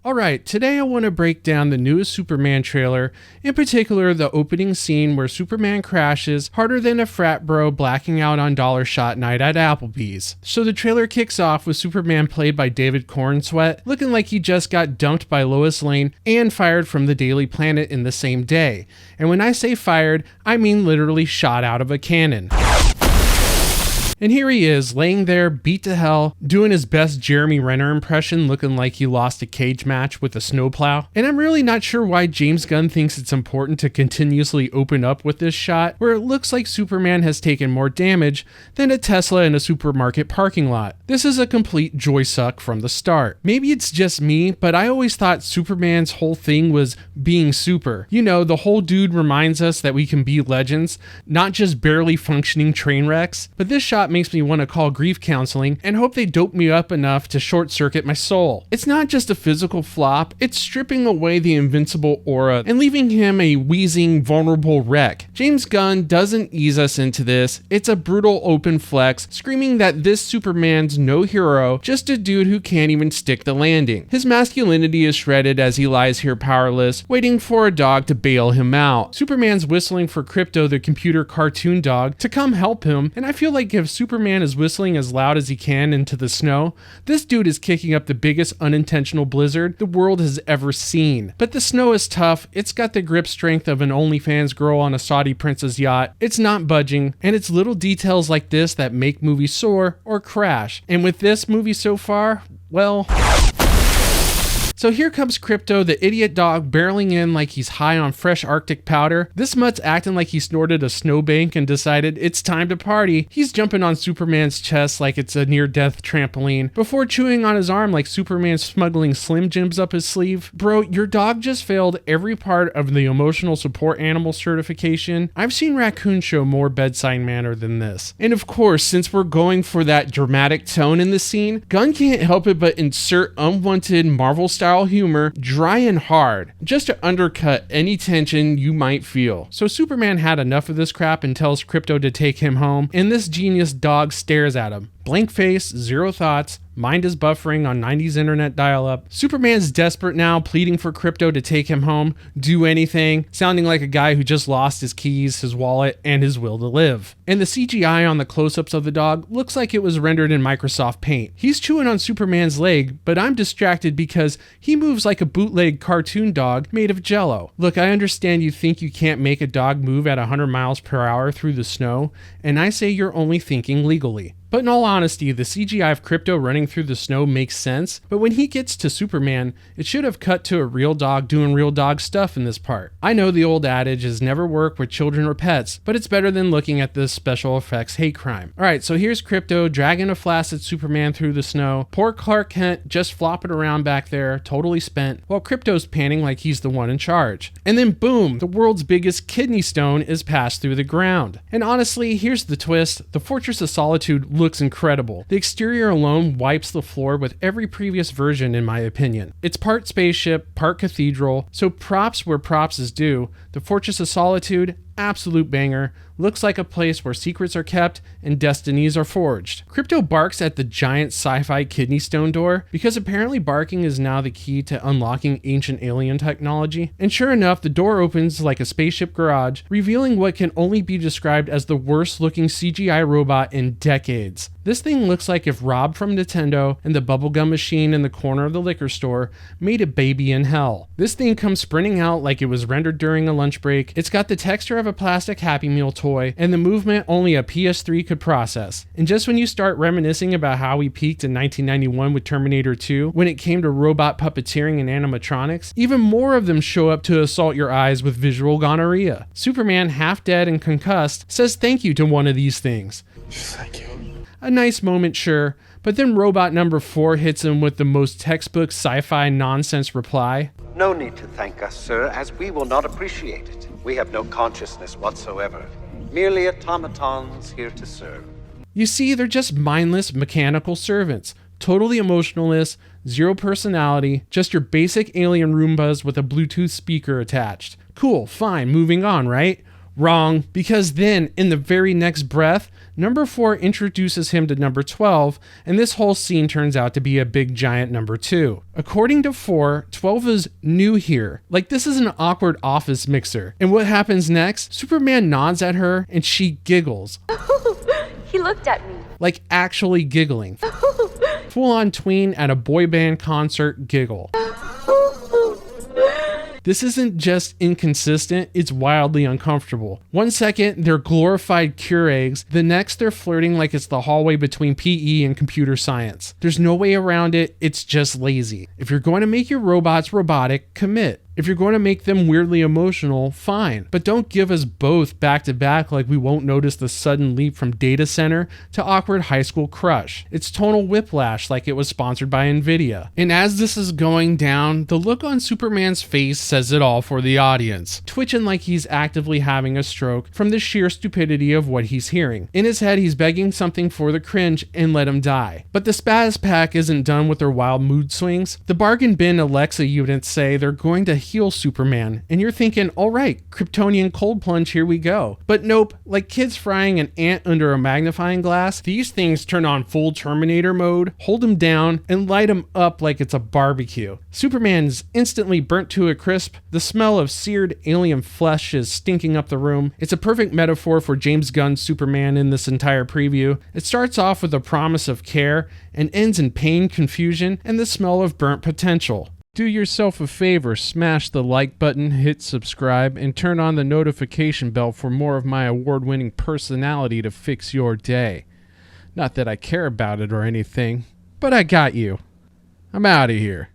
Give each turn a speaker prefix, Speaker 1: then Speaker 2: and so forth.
Speaker 1: Alright, today I want to break down the newest Superman trailer, in particular the opening scene where Superman crashes harder than a frat bro blacking out on dollar shot night at Applebee's. So the trailer kicks off with Superman played by David Cornsweet, looking like he just got dumped by Lois Lane and fired from the Daily Planet in the same day. And when I say fired, I mean literally shot out of a cannon. And here he is, laying there, beat to hell, doing his best Jeremy Renner impression, looking like he lost a cage match with a snowplow. And I'm really not sure why James Gunn thinks it's important to continuously open up with this shot, where it looks like Superman has taken more damage than a Tesla in a supermarket parking lot. This is a complete joy suck from the start. Maybe it's just me, but I always thought Superman's whole thing was being super. You know, the whole dude reminds us that we can be legends, not just barely functioning train wrecks. But this shot makes me want to call grief counseling and hope they dope me up enough to short circuit my soul. It's not just a physical flop, it's stripping away the invincible aura and leaving him a wheezing, vulnerable wreck. James Gunn doesn't ease us into this. It's a brutal open flex, screaming that this Superman's no hero, just a dude who can't even stick the landing. His masculinity is shredded as he lies here powerless, waiting for a dog to bail him out. Superman's whistling for Krypto, the computer cartoon dog, to come help him, and I feel like if Superman is whistling as loud as he can into the snow, this dude is kicking up the biggest unintentional blizzard the world has ever seen. But the snow is tough, it's got the grip strength of an OnlyFans girl on a Saudi prince's yacht, it's not budging, and it's little details like this that make movies soar or crash. And with this movie so far, well... So here comes Krypto, the idiot dog, barreling in like he's high on fresh Arctic powder. This mutt's acting like he snorted a snowbank and decided it's time to party. He's jumping on Superman's chest like it's a near-death trampoline, before chewing on his arm like Superman's smuggling Slim Jims up his sleeve. Bro, your dog just failed every part of the emotional support animal certification. I've seen raccoons show more bedside manner than this. And of course, since we're going for that dramatic tone in the scene, Gunn can't help it but insert unwanted Marvel-style humor dry and hard, just to undercut any tension you might feel. So Superman had enough of this crap and tells Krypto to take him home, and this genius dog stares at him. Blank face, zero thoughts, mind is buffering on 90s internet dial-up. Superman's desperate now, pleading for Krypto to take him home, do anything, sounding like a guy who just lost his keys, his wallet, and his will to live. And the CGI on the close-ups of the dog looks like it was rendered in Microsoft Paint. He's chewing on Superman's leg, but I'm distracted because he moves like a bootleg cartoon dog made of jello. Look, I understand you think you can't make a dog move at 100 miles per hour through the snow, and I say you're only thinking legally. But in all honesty, the CGI of Krypto running through the snow makes sense, but when he gets to Superman, it should have cut to a real dog doing real dog stuff in this part. I know the old adage is never work with children or pets, but it's better than looking at this special effects hate crime. Alright, so here's Krypto dragging a flaccid Superman through the snow. Poor Clark Kent just flopping around back there, totally spent, while Krypto's panting like he's the one in charge. And then boom, the world's biggest kidney stone is passed through the ground. And honestly, here's the twist, the Fortress of Solitude looks incredible. The exterior alone wipes the floor with every previous version in my opinion. It's part spaceship, part cathedral, so props where props is due. The Fortress of Solitude, absolute banger. Looks like a place where secrets are kept and destinies are forged. Krypto barks at the giant sci-fi kidney stone door because apparently barking is now the key to unlocking ancient alien technology. And sure enough, the door opens like a spaceship garage, revealing what can only be described as the worst looking CGI robot in decades. This thing looks like if Rob from Nintendo and the bubblegum machine in the corner of the liquor store made a baby in hell. This thing comes sprinting out like it was rendered during a lunch break. It's got the texture of a plastic Happy Meal toy and the movement only a PS3 could process. And just when you start reminiscing about how we peaked in 1991 with Terminator 2 when it came to robot puppeteering and animatronics, even more of them show up to assault your eyes with visual gonorrhea. Superman, half dead and concussed, says thank you to one of these things.
Speaker 2: Thank you.
Speaker 1: A nice moment, sure, but then robot number 4 hits him with the most textbook sci-fi nonsense reply.
Speaker 3: No need to thank us, sir, as we will not appreciate it. We have no consciousness whatsoever. Merely automatons here to serve.
Speaker 1: You see, they're just mindless mechanical servants. Totally emotionless, zero personality, just your basic alien Roombas with a Bluetooth speaker attached. Cool, fine, moving on, right? Wrong, because then in the very next breath, number 4 introduces him to number 12, and this whole scene turns out to be a big giant number 2. According to 4, 12 is new here. Like, this is an awkward office mixer. And what happens next? Superman nods at her and she giggles.
Speaker 2: He looked at me.
Speaker 1: Like actually giggling. Full on tween at a boy band concert giggle. This isn't just inconsistent, it's wildly uncomfortable. One second, they're glorified cure eggs. The next, they're flirting like it's the hallway between PE and computer science. There's no way around it, it's just lazy. If you're going to make your robots robotic, commit. If you're going to make them weirdly emotional, fine. But don't give us both back to back like we won't notice the sudden leap from data center to awkward high school crush. It's tonal whiplash like it was sponsored by Nvidia. And as this is going down, the look on Superman's face says it all for the audience. Twitching like he's actively having a stroke from the sheer stupidity of what he's hearing. In his head, he's begging something for the cringe and let him die. But the Spaz Pack isn't done with their wild mood swings. The bargain bin Alexa units say they're going to heal Superman, and you're thinking, all right, Kryptonian cold plunge, here we go. But nope, like kids frying an ant under a magnifying glass, these things turn on full Terminator mode, hold him down, and light him up like it's a barbecue. Superman is instantly burnt to a crisp. The smell of seared alien flesh is stinking up the room. It's a perfect metaphor for James Gunn's Superman in this entire preview. It starts off with a promise of care and ends in pain, confusion, and the smell of burnt potential. Do yourself a favor, smash the like button, hit subscribe, and turn on the notification bell for more of my award-winning personality to fix your day. Not that I care about it or anything, but I got you. I'm out of here.